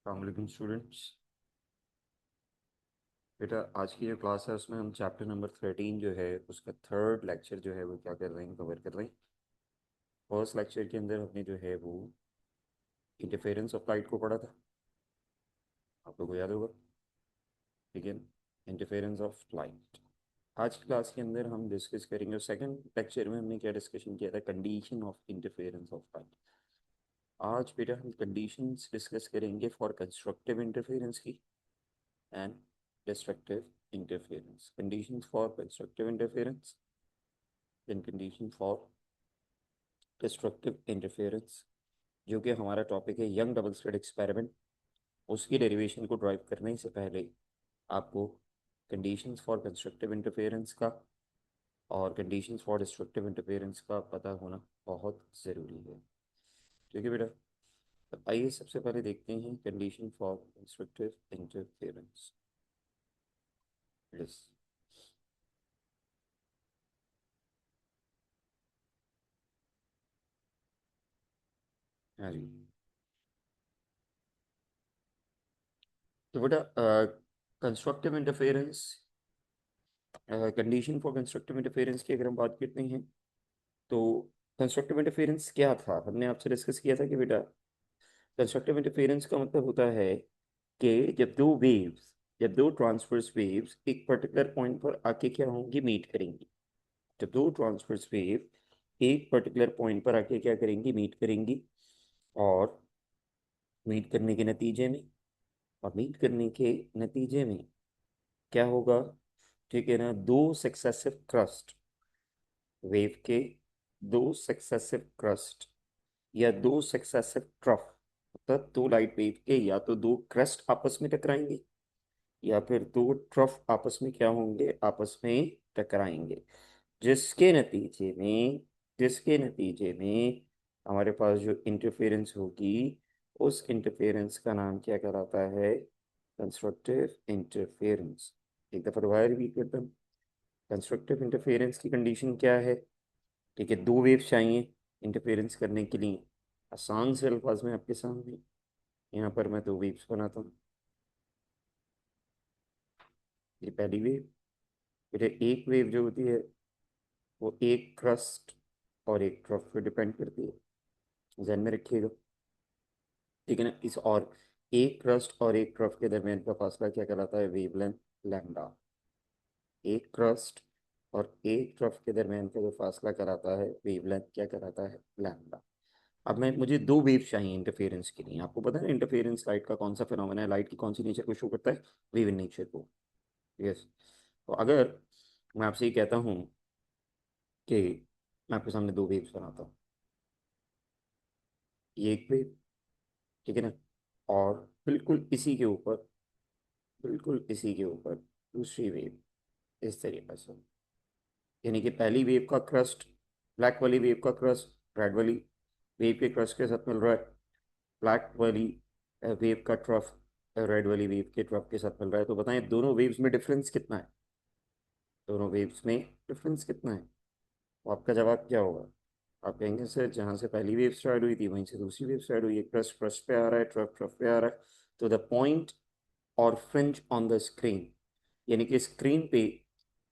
अस्सलाम स्टूडेंट्स। बेटा आज की जो क्लास है उसमें हम चैप्टर नंबर 13 जो है उसका थर्ड लेक्चर जो है वो क्या कर रहे हैं, कवर कर रहे हैं। फर्स्ट लेक्चर के अंदर हमने जो है वो इंटरफेरेंस ऑफ लाइट को पढ़ा था, आप लोगों को याद होगा। ठीक है, इंटरफेरेंस ऑफ लाइट। आज की क्लास के अंदर हम डिस्कस करेंगे। सेकंड लेक्चर में हमने क्या डिस्कशन किया था, condition of interference of light. आज बेटा हम कंडीशंस डिस्कस करेंगे फॉर कंस्ट्रक्टिव इंटरफेरेंस की and destructive interference. Conditions for constructive interference, then condition for destructive interference, जो कि हमारा टॉपिक है यंग डबल स्लिट एक्सपेरिमेंट। उसकी डेरिवेशन को ड्राइव करने से पहले आपको कंडीशंस फॉर कंस्ट्रक्टिव इंटरफेरेंस का और कंडीशंस फॉर डिस्ट्रक्टिव इंटरफेरेंस का पता होना बहुत ज़रूरी है। ठीक है बेटा, तो आइए सबसे पहले देखते हैं condition for constructive interference. Yes, हाँ जी। तो बेटा constructive interference, condition for constructive interference की अगर हम बात करते हैं तो कंस्ट्रक्टिव इंटरफेरेंस क्या था, हमने आपसे डिस्कस किया था कि बेटा कंस्ट्रक्टिव इंटरफेरेंस का मतलब होता है कि जब दो ट्रांसवर्स वेव्स एक पर्टिकुलर पॉइंट पर आके क्या होंगी, मीट करेंगी। जब दो ट्रांसवर्स वेव एक पर्टिकुलर पॉइंट पर आके क्या करेंगी, मीट करेंगी। और मीट करने के नतीजे में और मीट करने के नतीजे में क्या होगा, ठीक है ना, दो सक्सेसिव क्रस्ट वेव के, दो सक्सेसिव क्रस्ट या दो सक्सेसिव ट्रफ, मतलब दो लाइट वेव के या तो दो क्रस्ट आपस में टकराएंगे या फिर दो ट्रफ आपस में क्या होंगे, आपस में टकराएंगे। जिसके नतीजे में जिसके नतीजे में हमारे पास जो इंटरफेरेंस होगी, उस इंटरफेरेंस का नाम क्या कहलाता है, कंस्ट्रक्टिव इंटरफेरेंस। एक दफा दोबारा रिपीट करता हूँ। कंस्ट्रक्टिव इंटरफेरेंस की कंडीशन क्या है, ठीक है, दो वेव चाहिए इंटरफेरेंस करने के लिए। आसान से अल्फाज में आपके सामने यहाँ पर मैं दो वेव्स बनाता हूँ। ये पहली वेव, फिर एक वेव जो होती है वो एक क्रस्ट और एक ट्रफ पे डिपेंड करती है, ध्यान में रखिएगा। ठीक है ना, इस और एक क्रस्ट और एक ट्रफ के दरमियान का फासला क्या कहलाता है, वेवलेंथ लैम्डा। एक क्रस्ट और एक ट्रफ के दरमियान का जो फासला कराता है वेवलेंथ क्या कराता है, लैम्डा। अब मैं मुझे दो वेव चाहिए इंटरफेरेंस के लिए। आपको पता है ना इंटरफेरेंस लाइट का कौन सा फिनोमेना है, लाइट की कौन सी नेचर को शो करता है, वेव इन नेचर को। यस, तो अगर मैं आपसे ये कहता हूँ कि मैं आपके सामने दो वेव्स बनाता हूँ, ये एक वेव, ठीक है ना, और बिल्कुल इसी के ऊपर दूसरी वेव, इस तरीके से। यानी कि पहली वेव का क्रस्ट, ब्लैक वाली वेव का क्रस्ट रेड वाली वेव के क्रस्ट के साथ मिल रहा है। ब्लैक वाली वेव का ट्रफ रेड वाली वेव के ट्रफ के साथ मिल रहा है। तो बताएं दोनों वेव्स में डिफरेंस कितना है, दोनों वेव्स में डिफरेंस कितना है। तो आपका जवाब क्या होगा, आप कहेंगे सर जहाँ से पहली वेव स्टार्ट हुई थी वहीं से दूसरी वेव स्टार्ट हुई है, क्रस्ट क्रस्ट पे आ रहा है, ट्रफ ट्रफ पे आ रहा है। तो द पॉइंट और फ्रिंज ऑन द स्क्रीन, यानी कि स्क्रीन पे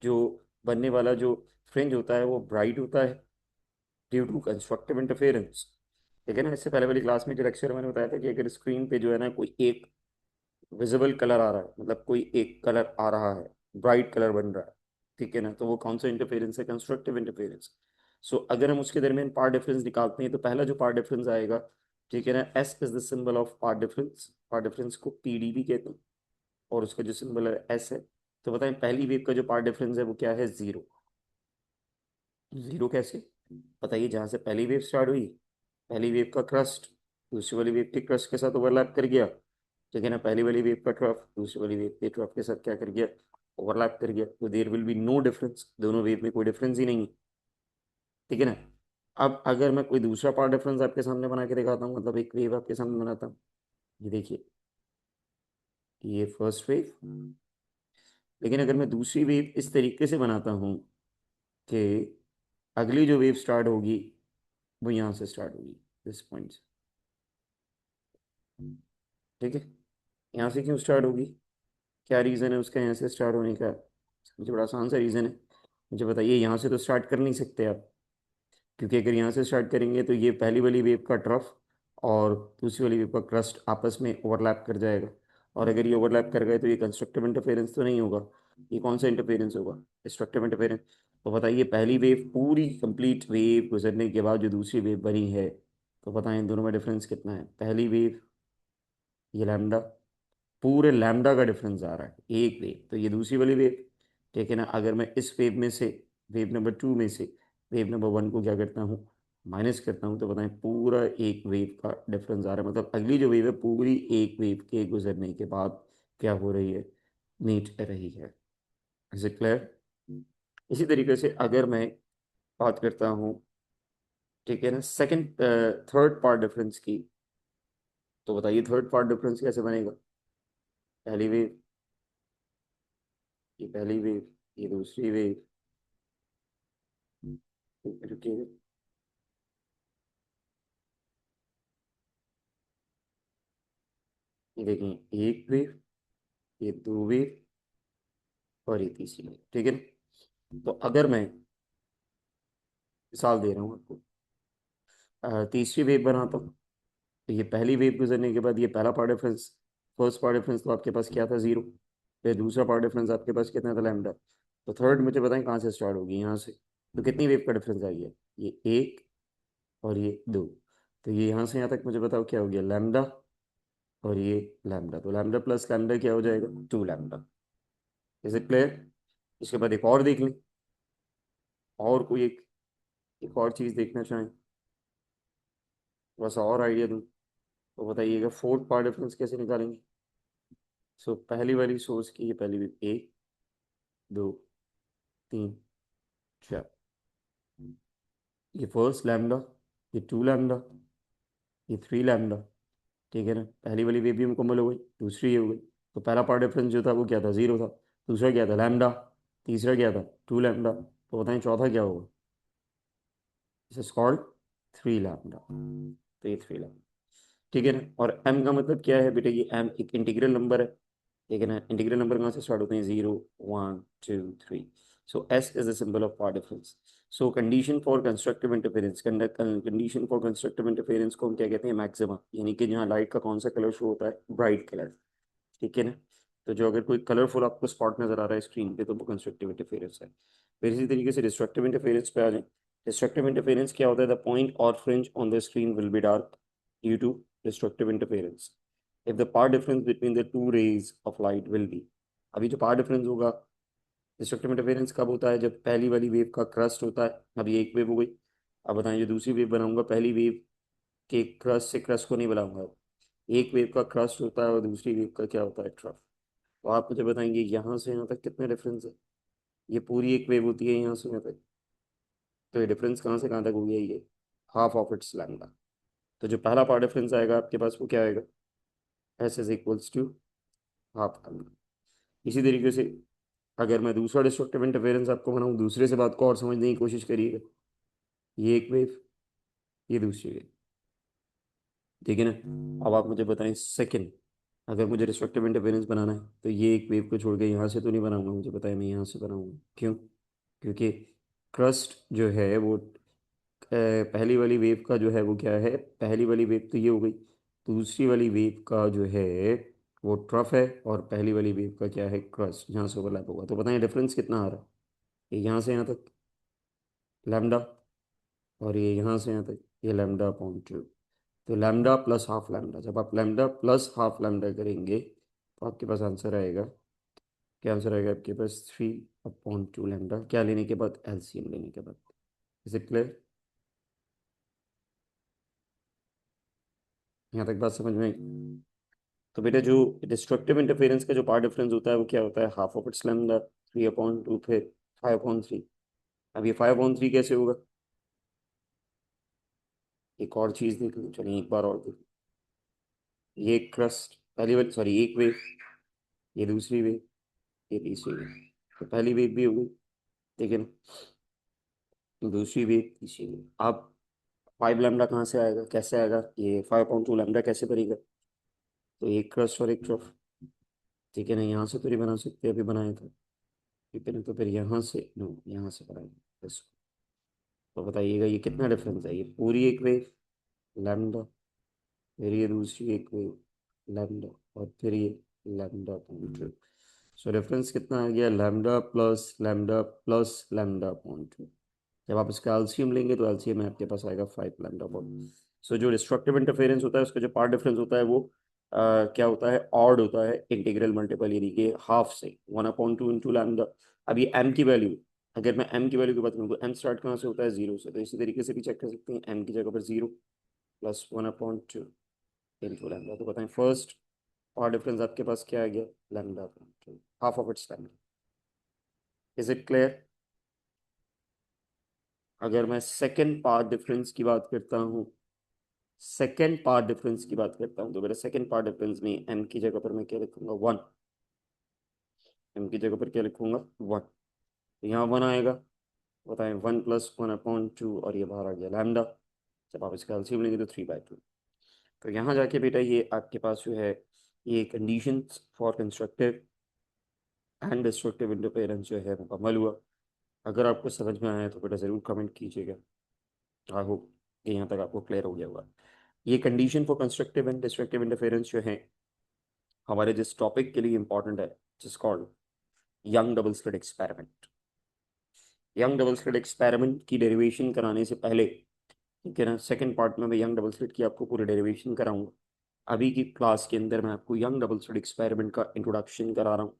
जो बनने वाला जो फ्रिंज होता है वो ब्राइट होता है ड्यू टू कंस्ट्रक्टिव इंटरफेरेंस। ठीक है ना, इससे पहले वाली क्लास में जो लेक्चर मैंने बताया था कि अगर स्क्रीन पे जो है ना कोई एक विजिबल कलर आ रहा है, मतलब कोई एक कलर आ रहा है, ब्राइट कलर बन रहा है, ठीक है ना, तो वो कौन सा इंटरफेरेंस है, कंस्ट्रक्टिव इंटरफेरेंस। सो अगर हम उसके दरमियान पार्ट डिफरेंस निकालते हैं तो पहला जो पार्ट डिफरेंस आएगा, ठीक है ना, S is the symbol of path difference, path difference को पीडी भी कहते हैं, और उसका जो सिंबल है एस है। तो बताएं पहली वेव का जो पार्ट डिफरेंस है वो क्या है, जीरो। जीरो कैसे, बताइए, जहां से पहली वेव स्टार्ट हुई, पहली वेव का क्रस्ट दूसरी वाली वेव के क्रस्ट के साथ ओवरलैप कर गया, ठीक है ना, पहली वाली वेव का ट्रफ दूसरी वाली वेव के ट्रफ के साथ क्या कर गया, ओवरलैप कर गया। तो there will be no difference, दोनों वेव में कोई डिफरेंस ही नहीं है। ठीक है ना। अब अगर मैं कोई दूसरा पार्ट डिफरेंस आपके सामने बना के दिखाता हूँ, मतलब एक वेव आपके सामने बनाता हूँ, ये देखिए, ये फर्स्ट वेव। लेकिन अगर मैं दूसरी वेव इस तरीके से बनाता हूँ कि अगली जो वेव स्टार्ट होगी वो यहाँ से स्टार्ट होगी, दिस पॉइंट से। ठीक है, यहाँ से क्यों स्टार्ट होगी, क्या रीज़न है उसका यहाँ से स्टार्ट होने का? मुझे बड़ा आसान सा रीज़न है, मुझे बताइए। यहाँ से तो स्टार्ट कर नहीं सकते आप, क्योंकि अगर यहाँ से स्टार्ट करेंगे तो ये पहली वाली वेव का ट्रफ और दूसरी वाली वेव का क्रस्ट आपस में ओवरलैप कर जाएगा। और अगर ये ओवरलैप कर गए तो ये कंस्ट्रक्टिव इंटरफेरेंस तो नहीं होगा, ये कौन सा इंटरफेरेंस होगा, डिस्ट्रक्टिव इंटरफेरेंस। तो बताइए, पहली वेव पूरी कंप्लीट वेव गुजरने के बाद जो दूसरी वेव बनी है, तो बताएं इन दोनों में डिफरेंस कितना है? पहली वेव, ये लैम्डा, पूरे लैम्डा का डिफरेंस आ रहा है, एक वेव। तो ये दूसरी वाली वेव, ठीक है ना। अगर मैं इस वेव में से, वेव नंबर 2 में से वेव नंबर 1 को क्या करता हूँ, माइनस करता हूँ, तो बताएं पूरा एक वेव का डिफरेंस आ रहा है। मतलब अगली जो वेव है पूरी एक वेव के गुजरने के बाद क्या हो रही है, मीट रही है। Is it clear? इसी तरीके से अगर मैं बात करता हूँ, ठीक है ना, सेकंड थर्ड पार्ट डिफरेंस की, तो बताइए थर्ड पार्ट डिफरेंस कैसे बनेगा? पहली वेव, ये पहली वेव, ये दूसरी वेव, रुकिए, ये देखें, एक वेव, ये दो वेव और ये तीसरी वेव, ठीक है ना। तो अगर मैं मिसाल दे रहा हूँ आपको, तीसरी वेव बनाता हूँ, तो ये पहली वेव गुजरने के बाद ये पहला path difference, first path difference तो आपके पास क्या था, जीरो। फिर दूसरा पार्ट डिफरेंस आपके पास कितना था, लैम्डा। तो थर्ड मुझे बताएं कहाँ से स्टार्ट होगी, यहाँ से। तो कितनी वेव का डिफरेंस आ गया, ये एक और ये दो। तो ये यहाँ से यहाँ तक मुझे बताओ क्या हो गया, लैम्डा और ये लैम्डा। तो लैम्डा प्लस लैम्डा क्या हो जाएगा, two lambda. Is it clear? इसके बाद एक और देख लें, और कोई एक और चीज़ देखना चाहें, बस और आइडिया दूँ, तो बताइएगा फोर्थ पार्ट डिफरेंस कैसे निकालेंगे। सो पहली वाली सोर्स की, ये पहली भी, एक, दो, तीन, चार, ये फर्स्ट लैम्डा, ये टू लैम्डा, ये थ्री लैम्डा, ठीक है ना। पहली वाली वेव भी मुकम्मल हो गई, दूसरी ये हो गई। तो पहला पार्ट डिफरेंस जो था वो क्या था, जीरो था। दूसरा क्या था, लैम्डा। तीसरा क्या था, टू लैम्डा। तो बताएं चौथा क्या होगा, this is called three lambda. तो ये थ्री लैम्डा, ठीक है ना। और m का मतलब क्या है बेटा, ये m एक इंटीग्रल नंबर है, ठीक है ना। इंटीग्रल नंबर कहाँ से स्टार्ट होते हैं, zero, one, two, three. So s is the symbol of path difference. So condition for constructive interference, condition for constructive interference को हम क्या कहते हैं, मैक्सिमा, यानी कि जहाँ लाइट का कौन सा कलर शो होता है, ब्राइट कलर, ठीक है ना। तो जो अगर कोई कलरफुल आपको स्पॉट नजर आ रहा है स्क्रीन पे, तो वो कंस्ट्रक्टिव इंटरफेरेंस है। फिर इसी तरीके से डिस्ट्रक्टिव इंटरफेरेंस पे आ जाए। डिस्ट्रक्टिव इंटरफेरेंस क्या होता है, द पॉइंट और fringe on the screen will be dark due to destructive interference if the path difference between the two rays of light will be. अभी जो पाथ डिफरेंस होगा, destructive interference कब होता है, जब पहली वाली वेव का क्रस्ट होता है। अभी एक वेव हो गई, अब बताएं जो दूसरी वेव बनाऊंगा, पहली वेव के क्रस्ट से क्रस्ट को नहीं बनाऊंगा। एक वेव का क्रस्ट होता है और दूसरी वेव का क्या होता है, ट्रफ। तो आप मुझे बताएंगे यहाँ से यहाँ तक कितना डिफरेंस है, ये पूरी एक वेव होती है यहाँ से यहाँ तक, तो ये डिफरेंस कहाँ से कहाँ तक हो गया, ये हाफ ऑफ इट्स लैम्डा। तो जो पहला पार्ट डिफरेंस आएगा आपके पास वो क्या आएगा, s is equals to half lambda. इसी तरीके से अगर मैं दूसरा डिस्ट्रक्टिव इंटरफेरेंस आपको बनाऊँ, दूसरे से बात को और समझने की कोशिश करिएगा। ये एक वेव, ये दूसरी वेव, ठीक है ना। अब आप मुझे बताएं सेकंड, अगर मुझे डिस्ट्रक्टिव इंटरफेरेंस बनाना है, तो ये एक वेव को छोड़ के यहाँ से तो नहीं बनाऊंगा, मुझे बताएं मैं यहाँ से बनाऊंगा, क्यों? क्योंकि क्रस्ट जो है वो पहली वाली वेव का जो है वो क्या है, पहली वाली वेव तो ये हो गई, दूसरी वाली वेव का जो है वो ट्रफ है, और पहली वाली वेव का क्या है, क्रस्ट, जहाँ से ओवरलैप होगा। तो बताएं डिफरेंस कितना आ रहा है, ये यहाँ से यहाँ तक लैम्डा, और ये यहाँ से यहाँ तक ये लैम्डा अपॉन टू। तो लैम्डा प्लस हाफ लैम्डा, जब आप लैम्डा प्लस हाफ लैम्डा करेंगे तो आपके पास आंसर आएगा, क्या आंसर आएगा आपके पास, थ्री अपॉन टू लैम्डा, क्या लेने के बाद, एलसीएम लेने के बाद। Is it clear? यहाँ तक बात समझ में आई? तो बेटा जो डिस्ट्रक्टिव इंटरफेरेंस का जो पार्ट डिफरेंस होता है वो क्या होता है, half of its lambda, three upon two, फिर फाइव अपॉन थ्री। अब ये फाइव अपॉन थ्री कैसे होगा, एक और चीज़ देख लो, चलिए एक बार और देख। ये क्रस्ट, पहली वाली, सॉरी, एक वेव, ये दूसरी वेव, ये तीसरी वेव। तो पहली वेव भी हो गई, ठीक है ना, दूसरी वेव, तीसरी वेव। अब फाइव लैम्डा कहाँ से आएगा, कैसे आएगा, ये फाइव अपॉन टू लैम्डा कैसे बनेगा, तो एक क्रस्ट और एक ट्रफ, ठीक है ना, यहाँ से तो नहीं बना सकते, अभी बनाया था, ठीक है ना, तो फिर यहाँ से नो, यहाँ से बनाएंगे इसको। तो बताइएगा ये कितना डिफरेंस है, ये पूरी एक वेव लैम्डा, फिर ये दूसरी एक वेव लैम्डा, और फिर ये lambda upon two. So difference कितना आ गया, lambda plus lambda plus lambda upon two. जब आप इसका एलसीएम लेंगे तो एलसीएम में आपके पास आएगा 5 लैम्डा अपॉन। सो जो डिस्ट्रक्टिव इंटरफेरेंस होता है उसका जो पार्ट डिफरेंस होता है वो क्या होता है, ऑड होता है, इंटीग्रल मल्टीपल यानी कि हाफ से 1/2 इंटू लैम्डा। अब ये एम की वैल्यू, अगर मैं एम की वैल्यू की बात करूँ तो एम स्टार्ट कहाँ से होता है, जीरो से, तो इसी तरीके से भी चेक कर सकते हैं, एम की जगह पर जीरो प्लस 1/2 इंटू लैम्डा। तो बताएं फर्स्ट पार्ट डिफरेंस आपके पास क्या आ गया, lambda upon two, half of its lambda. Is it clear? अगर मैं सेकेंड पार्ट डिफरेंस की बात करता हूँ, सेकेंड पार्ट डिफरेंस की बात करता हूँ, तो मेरा सेकेंड पार्ट डिफरेंस में एम की जगह पर मैं क्या लिखूंगा, वन। एम की जगह पर क्या लिखूंगा, वन। तो यहाँ वन आएगा, बताएं 1 + 1/2, और ये बाहर आ गया लैम्डा। जब आप इसका एलसीएम लेंगे तो 3/2। तो यहाँ जाके बेटा ये आपके पास जो है, ये condition for constructive and destructive interference जो है मुकम्मल हुआ। अगर आपको समझ में आया तो बेटा ज़रूर कमेंट कीजिएगा। आई होप कि यहाँ तक आपको क्लियर हो गया होगा। ये condition for constructive and destructive interference जो है हमारे जिस टॉपिक के लिए इंपॉर्टेंट है, जिस called young double slit experiment. Young double slit experiment की डेरिवेशन कराने से पहले, ठीक है ना, सेकंड पार्ट में मैं यंग डबल स्लिट की आपको पूरी डेरिवेशन कराऊंगा। अभी की क्लास के अंदर मैं आपको यंग डबल स्लिट एक्सपेरिमेंट का इंट्रोडक्शन करा रहा हूँ,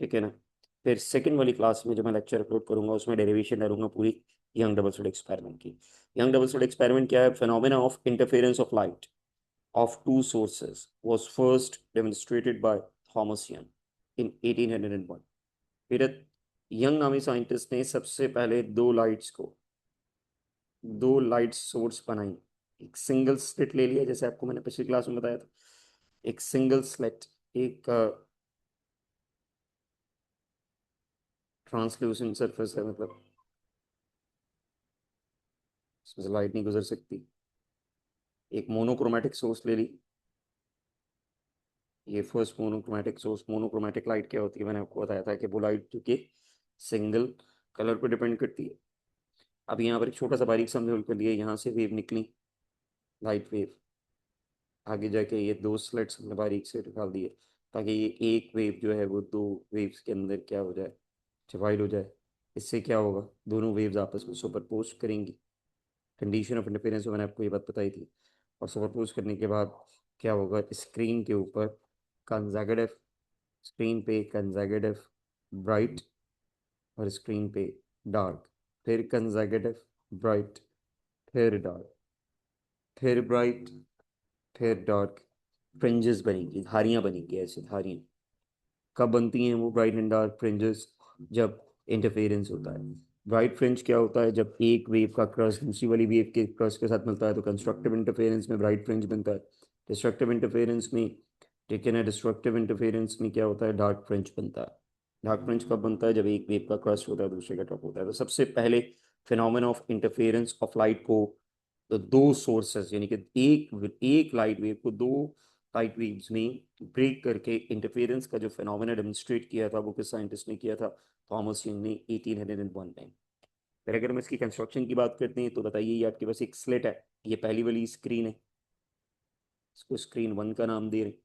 ठीक है ना। फिर सेकंड वाली क्लास में जो मैं लेक्चर अपलोड करूंगा उसमें डेरिवेशन करूंगा पूरी यंग डबल स्लिट एक्सपेरिमेंट की। यंग डबल स्लिट एक्सपेरिमेंट क्या है, phenomena of interference of light of two sources was first demonstrated by Thomas Young in 1801। फिर यंग नामी साइंटिस्ट ने सबसे पहले दो लाइट सोर्स बनाई। एक सिंगल स्लिट ले लिया, जैसे आपको मैंने पिछली क्लास में बताया था, एक सिंगल स्लिट, एक ट्रांसल्यूसेंट सरफेस है, मतलब इसमें से लाइट नहीं गुजर सकती। एक मोनोक्रोमेटिक सोर्स ले ली, ये first monochromatic source. Monochromatic light क्या होती है, मैंने आपको बताया था कि वो लाइट जो कि सिंगल कलर पर डिपेंड करती है। अब यहाँ पर एक छोटा सा बारीक समझौल कर लिए, यहाँ से वेव निकली, लाइट वेव, आगे जाके ये दो स्लिट्स हमने बारीक से निकाल दिए, ताकि ये एक वेव जो है वो दो वेव्स के अंदर क्या हो जाए, डिवाइड हो जाए। इससे क्या होगा, दोनों वेव्स आपस में सुपरपोज करेंगी। कंडीशन ऑफ इंटरफेरेंस में मैंने आपको ये बात बताई थी। और सुपरपोज करने के बाद क्या होगा, स्क्रीन के ऊपर कंजर्वेटिव, स्क्रीन पे कंजर्वेटिव ब्राइट, और स्क्रीन पे डार्क, फिर कंजर्वेटिव ब्राइट, फिर डार्क, फिर ब्राइट, फिर डार्क, फ्रिंजेस बनेंगी, धारियां बनेंगी, ऐसी धारियां। कब बनती हैं वो ब्राइट एंड डार्क फ्रिंजेस, जब इंटरफेरेंस होता है। ब्राइट फ्रिंज क्या होता है, जब एक वेव का क्रस्ट दूसरी वाली वेव के क्रस्ट के साथ मिलता है तो कंस्ट्रक्टिव इंटरफेरेंस में ब्राइट फ्रिंज बनता है। डिस्ट्रक्टिव इंटरफेरेंस में, ठीक है ना, डिस्ट्रक्टिव इंटरफेरेंस में क्या होता है, डार्क फ्रिंज बनता है। डार्क फ्रिंज कब बनता है, जब एक वेव का क्रस्ट होता है दूसरे का टॉप होता है। तो सबसे पहले phenomena of interference of light को, तो दो सोर्सेस यानी कि एक एक लाइट वेव को दो लाइट वेव्स में ब्रेक करके इंटरफेरेंस का जो फिनोमेना डेमोन्स्ट्रेट किया था वो किस साइंटिस्ट ने किया था, थॉमस यंग ने 1801 में। फिर अगर हम इसकी कंस्ट्रक्शन की बात करते हैं तो बताइए, ये आपके पास एक स्लिट है, ये पहली वाली स्क्रीन है, इसको स्क्रीन वन का नाम दे रहे हैं,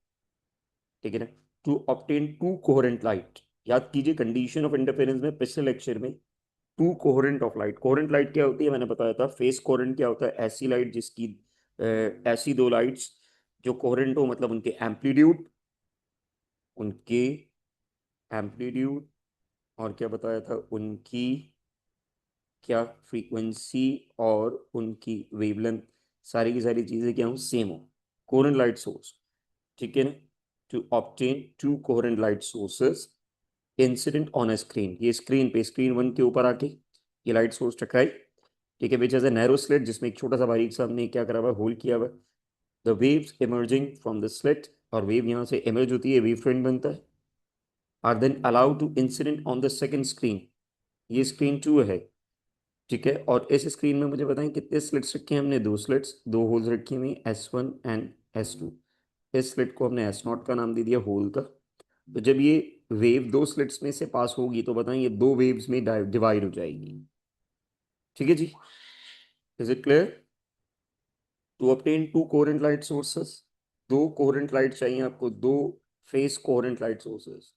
ठीक है ना। To obtain two coherent light, याद कीजिए कंडीशन ऑफ इंटरफेरेंस में पिछले लेक्चर में two coherent of light. Coherent light क्या होती है, मैंने बताया था। फेस कोहेरेंट क्या होता है, ऐसी लाइट जिसकी ऐसी दो लाइट्स जो कोहेरेंट हो, मतलब उनके एम्पलीट्यूड, और क्या बताया था, उनकी क्या फ्रीक्वेंसी, और उनकी वेवलेंथ, सारी की सारी चीजें क्या हो, सेम हो। कोहेरेंट लाइट सोर्स, ठीक है ना। To obtain two coherent light sources incident on a screen, ये स्क्रीन पे, स्क्रीन वन के ऊपर आके ये लाइट सोर्स टकराई, ठीक है, which has a narrow slit, जिसमें एक छोटा सा बारीक सा हमने क्या करा हुआ है, होल किया हुआ है। The waves emerging from the slit, और वेव यहाँ से इमर्ज होती है, वेव फ्रंट बनता है, are then allowed to incident on the second screen, ये स्क्रीन टू है, ठीक है। और इस स्क्रीन में मुझे बताएं कितने स्लिट्स रखे हैं, हमने दो स्लिट्स, दो होल्स रखी हुई, S1 एंड S2। इस स्लिट को हमने S0 का नाम दे दिया, होल का, तो जब ये वेव दो स्लिट्स में से पास होगी तो बताएं ये दो वेव्स में डिवाइड हो जाएगी। ठीक है जी, is it clear? To obtain two coherent light sources, दो कोहेरेंट लाइट चाहिए आपको, दो phase coherent light sources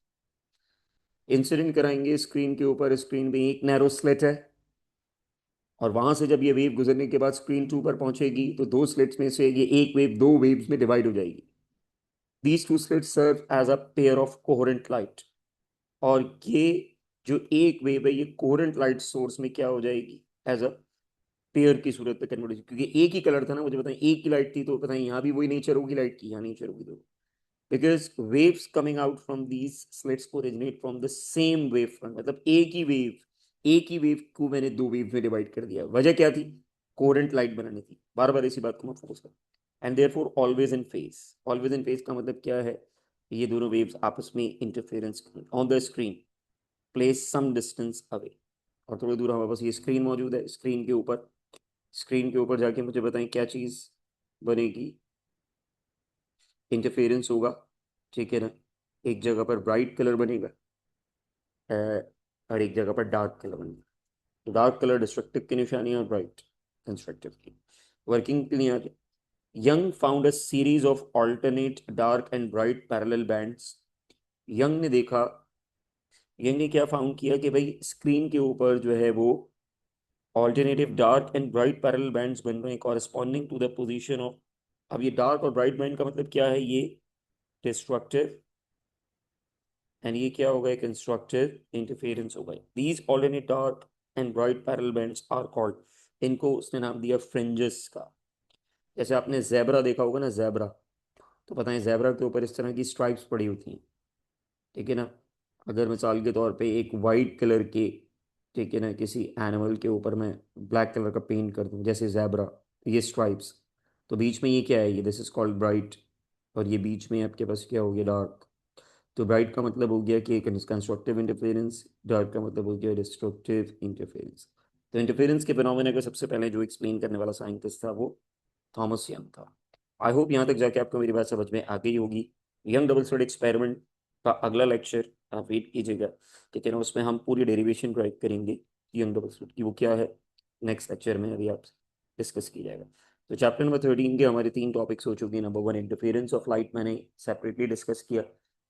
incident कराएंगे स्क्रीन के ऊपर। स्क्रीन में एक नैरो स्लिट है और वहां से जब ये वेव गुजरने के बाद स्क्रीन टू पर पहुंचेगी तो दो स्लिट्स में से ये एक वेव दो वेव्स में डिवाइड हो जाएगी। These two slits serve as a pair of coherent light. और ये जो एक वेव है ये कोहेरेंट लाइट सोर्स में क्या हो जाएगी, एज अ पेयर की सूरत में कन्वर्ट होगी। क्योंकि एक ही कलर था ना, मुझे बताएं एक ही लाइट थी तो बताएं यहाँ भी वही नेचर होगी लाइट की, यहाँ नेचर होगी। तो because waves coming out from these slits originate from the same wave front, मतलब एक ही वेव को मैंने दो वेव में डिवाइड कर दिया। वजह क्या थी? कोहेरेंट लाइट बनानी थी। बार बार इसी बात को मैं फोकस कर। And therefore always in phase. Always in phase का मतलब क्या है? ये दोनों वेव्स आपस में interference on the screen place some distance away. और थोड़ी दूर हमारे पास ये स्क्रीन मौजूद है। स्क्रीन के ऊपर जाके मुझे बताएं क्या चीज बनेगी? इंटरफेरेंस होगा। ठीक है ना? एक जगह पर ब्राइट कलर बनेगा और एक जगह पर डार्क कलर बनेगा। डार्क कलर डिस्ट्रक्टिव की निशानी और ब्राइट कंस्ट्रक्टिव की। वर्किंग के लिए आगे, young found a series of alternate dark and bright parallel bands. Young ने देखा, यंग ने क्या फाउंड किया कि भाई स्क्रीन के ऊपर जो है वो alternative dark and bright parallel bands बन रहे हैं corresponding to the position of. अब ये डार्क और ब्राइट बैंड का मतलब क्या है? ये डिस्ट्रक्टिव एंड ये क्या होगा? कंस्ट्रक्टिव इंटरफेरेंस होगा। These alternate dark and bright parallel bands are called, इनको उसने नाम दिया फ्रिंजेस का। जैसे आपने जेबरा देखा होगा ना, जेबरा, तो पता है जेबरा के ऊपर इस तरह की स्ट्राइप्स पड़ी होती हैं। ठीक है ना? अगर मिसाल के तौर पे एक वाइट कलर के, ठीक है ना, किसी एनिमल के ऊपर मैं ब्लैक कलर का पेंट कर दूं जैसे जेबरा, ये स्ट्राइप्स, तो बीच में ये क्या है? ये दिस इज कॉल्ड ब्राइट। और ये बीच में आपके पास क्या हो गया? डार्क। तो ब्राइट का मतलब हो गया कि कंस्ट्रक्टिव इंटरफेरेंस, डार्क का मतलब हो गया डिस्ट्रक्टिव इंटरफेरेंस। तो इंटरफेरेंस के फिनोमेना का सबसे पहले जो एक्सप्लेन करने वाला साइंटिस्ट था वो थॉमस यंग था। आई होप यहाँ तक जाके आपको मेरी बात समझ में आ गई होगी। यंग डबल स्लिट एक्सपेरिमेंट का अगला लेक्चर आप वेट कीजिएगा, ठीक है ना? उसमें हम पूरी डेरिवेशन ट्राई करेंगे यंग डबल स्लिट की, वो क्या है नेक्स्ट लेक्चर में अभी आप डिस्कस की जाएगा। तो चैप्टर नंबर 13 के हमारे तीन टॉपिक्स हो चुके हैं। नंबर 1 इंटरफेरेंस ऑफ लाइट, मैंने सेपरेटली डिस्कस किया।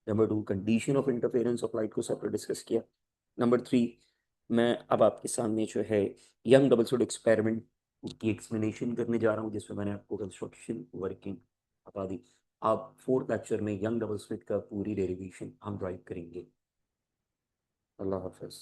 Number 2 condition of interference of light को सेपरेट डिस्कस किया। नंबर 3 मैं अब आपके सामने जो है यंग डबल स्लिट एक्सपेरिमेंट की एक्सप्लेनेशन करने जा रहा हूँ, जिसमें मैंने आपको कंस्ट्रक्शन वर्किंग बता दी। आप फोर्थ लेक्चर में यंग डबल स्लिट का पूरी डेरिवेशन हम ड्राइव करेंगे। अल्लाह हाफिज।